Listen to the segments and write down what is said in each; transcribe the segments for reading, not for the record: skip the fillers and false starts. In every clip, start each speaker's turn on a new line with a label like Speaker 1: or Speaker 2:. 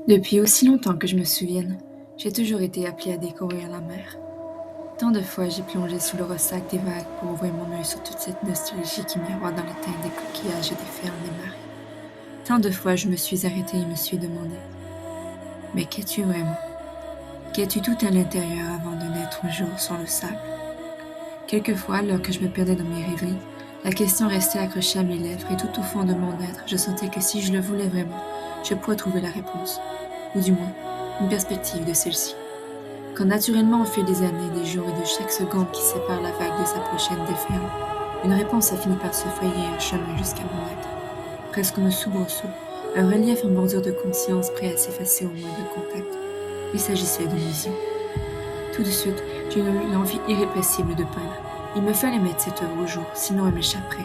Speaker 1: Depuis aussi longtemps que je me souvienne, j'ai toujours été appelée à découvrir la mer. Tant de fois j'ai plongé sous le ressac des vagues pour ouvrir mon œil sur toute cette nostalgie qui miroite dans les teintes des coquillages et des fermes des marées. Tant de fois je me suis arrêtée et me suis demandé, mais qu'es-tu vraiment? Qu'es-tu tout à l'intérieur avant de naître un jour sur le sable? Quelquefois, alors que je me perdais dans mes rêveries, la question restait accrochée à mes lèvres et tout au fond de mon être, je sentais que si je le voulais vraiment, je pourrais trouver la réponse, ou du moins, une perspective de celle-ci. Quand naturellement au fil des années, des jours et de chaque seconde qui sépare la vague de sa prochaine déferle, une réponse a fini par se frayer un chemin jusqu'à mon être. Presque comme un soubresaut, un relief en bordure de conscience prêt à s'effacer au moindre contact. Il s'agissait de mes yeux. Tout de suite, j'ai eu l'envie irrépressible de peindre. Il me fallait mettre cette œuvre au jour, sinon elle m'échapperait.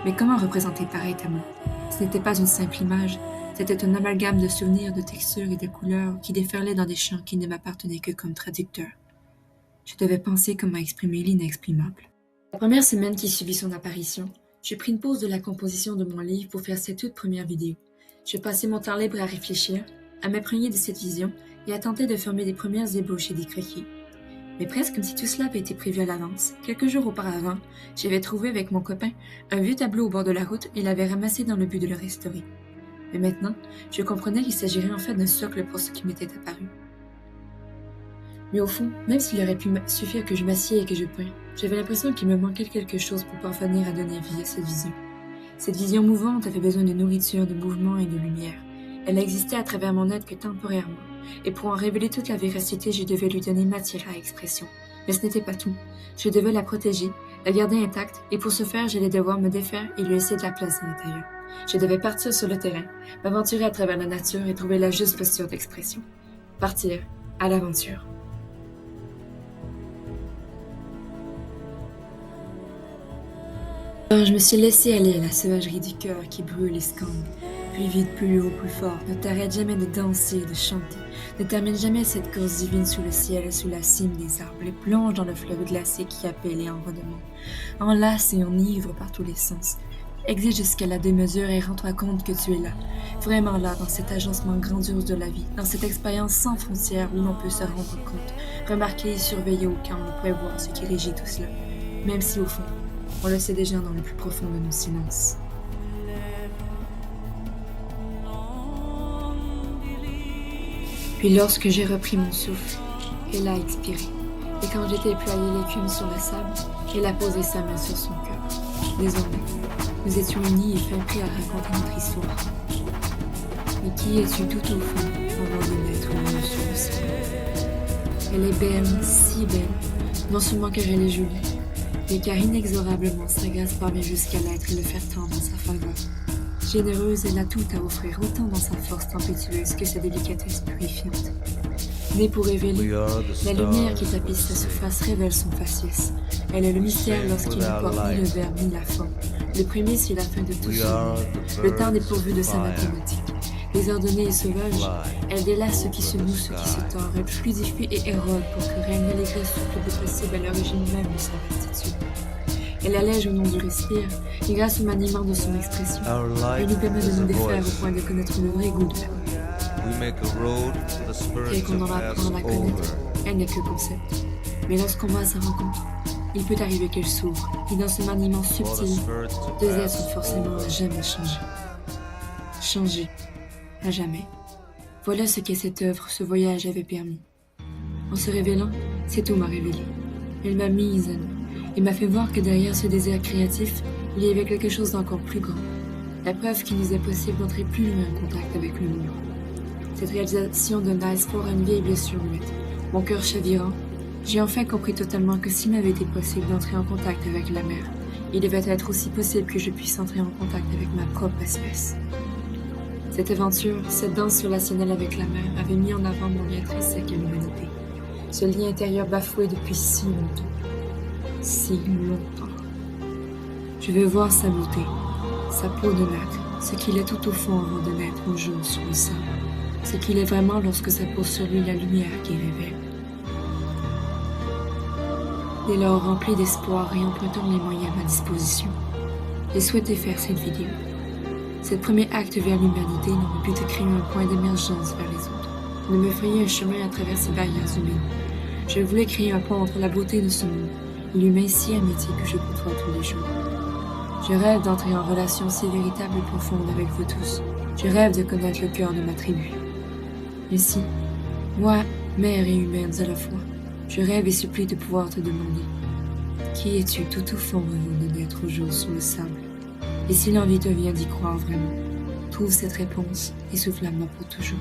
Speaker 1: Mais comment représenter pareil amour? Ce n'était pas une simple image, c'était un amalgame de souvenirs, de textures et de couleurs qui déferlaient dans des champs qui ne m'appartenaient que comme traducteurs. Je devais penser comment exprimer l'inexprimable. La première semaine qui suivit son apparition, j'ai pris une pause de la composition de mon livre pour faire cette toute première vidéo. Je passais mon temps libre à réfléchir, à m'imprégner de cette vision et à tenter de former des premières ébauches et des croquis. Mais presque comme si tout cela avait été prévu à l'avance. Quelques jours auparavant, j'avais trouvé avec mon copain un vieux tableau au bord de la route et l'avais ramassé dans le but de le restaurer. Mais maintenant, je comprenais qu'il s'agirait en fait d'un socle pour ce qui m'était apparu. Mais au fond, même s'il aurait pu suffire que je m'assieds et que je peins, j'avais l'impression qu'il me manquait quelque chose pour parvenir à donner vie à cette vision. Cette vision mouvante avait besoin de nourriture, de mouvement et de lumière. Elle existait à travers mon être que temporairement, et pour en révéler toute la véracité, je devais lui donner matière à expression. Mais ce n'était pas tout. Je devais la protéger, la garder intacte, et pour ce faire, j'allais devoir me défaire et lui laisser de la place à l'intérieur. Je devais partir sur le terrain, m'aventurer à travers la nature et trouver la juste posture d'expression. Partir à l'aventure. Alors je me suis laissée aller à la sauvagerie du cœur qui brûle et scande. Plus vite, plus haut, plus fort, ne t'arrête jamais de danser et de chanter. Ne termine jamais cette course divine sous le ciel, sous la cime des arbres, et plonge dans le fleuve glacé qui appelle et en redemande. Enlace et enivre par tous les sens. Exige jusqu'à la démesure et rends-toi compte que tu es là, vraiment là dans cet agencement grandiose de la vie, dans cette expérience sans frontières où l'on peut se rendre compte, remarquer et surveiller au cas où on pourrait voir ce qui régit tout cela, même si au fond, on le sait déjà dans le plus profond de nos silences. Puis lorsque j'ai repris mon souffle, elle a expiré, et quand j'ai déployé l'écume sur le sable, elle a posé sa main sur son cœur. Désormais, nous étions unis et fin prêts à raconter notre histoire. Mais qui es-tu tout au fond avant de naître une sur le sable? Elle est belle, si belle, non seulement car elle est jolie, mais car inexorablement sa grâce parvient jusqu'à l'être et le faire tendre en sa faveur. Généreuse, elle a tout à offrir, autant dans sa force tempétueuse que sa délicatesse purifiante. Née pour révéler, la lumière qui tapisse sa surface révèle son faciès. Elle est le mystère lorsqu'il ne porte ni le verbe ni la forme. Le prémisse et la fin de tout ce le temps dépourvu de sa mathématique. Désordonnée et sauvage, elle délace ce qui se noue, ce qui se tord, elle fluidifie et érode pour que règne l'allégresse souple de possible à l'origine même de sa vastitude. Elle allège au nom du respire, et grâce au maniement de son expression, elle nous permet de nous défaire au point de connaître le vrai goût de l'amour. Tel qu'on en apprend à la connaître, elle n'est que concept. Mais lorsqu'on va à sa rencontre, il peut arriver qu'elle s'ouvre, et dans ce maniement subtil, deux êtres sont forcément à jamais changés. Changés, à jamais. Voilà ce qu'est cette œuvre, ce voyage avait permis. En se révélant, c'est tout m'a révélé. Elle m'a mise à nu, et m'a fait voir que derrière ce désir créatif, il y avait quelque chose d'encore plus grand. La preuve qu'il nous est possible d'entrer plus loin en contact avec le monde. Cette réalisation donna espoir à une vieille blessure muette. Mon cœur chavirant, j'ai enfin compris totalement que s'il m'avait été possible d'entrer en contact avec la mer, il devait être aussi possible que je puisse entrer en contact avec ma propre espèce. Cette aventure, cette danse relationnelle avec la mer avait mis en avant mon lien intrinsèque à l'humanité. Ce lien intérieur bafoué depuis si longtemps. Si longtemps. Je veux voir sa beauté, sa peau de nacre, ce qu'il est tout au fond avant de naître un jour sur le sable, ce qu'il est vraiment lorsque ça pose sur lui la lumière qui révèle. Dès lors, rempli d'espoir et empruntant les moyens à ma disposition, j'ai souhaité faire cette vidéo. Ce premier acte vers l'humanité dans le but de créer un point d'émergence vers les autres. de me frayer un chemin à travers ces barrières humaines. Je voulais créer un pont entre la beauté de ce monde et l'humain si amitié que je côtoie tous les jours. Je rêve d'entrer en relation si véritable et profonde avec vous tous. Je rêve de connaître le cœur de ma tribu. Ainsi, moi, mère et humaine à la fois, je rêve et supplie de pouvoir te demander: qui es-tu tout au fond avant de naître au jour sous le sable? Et si l'envie te vient d'y croire vraiment, trouve cette réponse et souffle à moi pour toujours.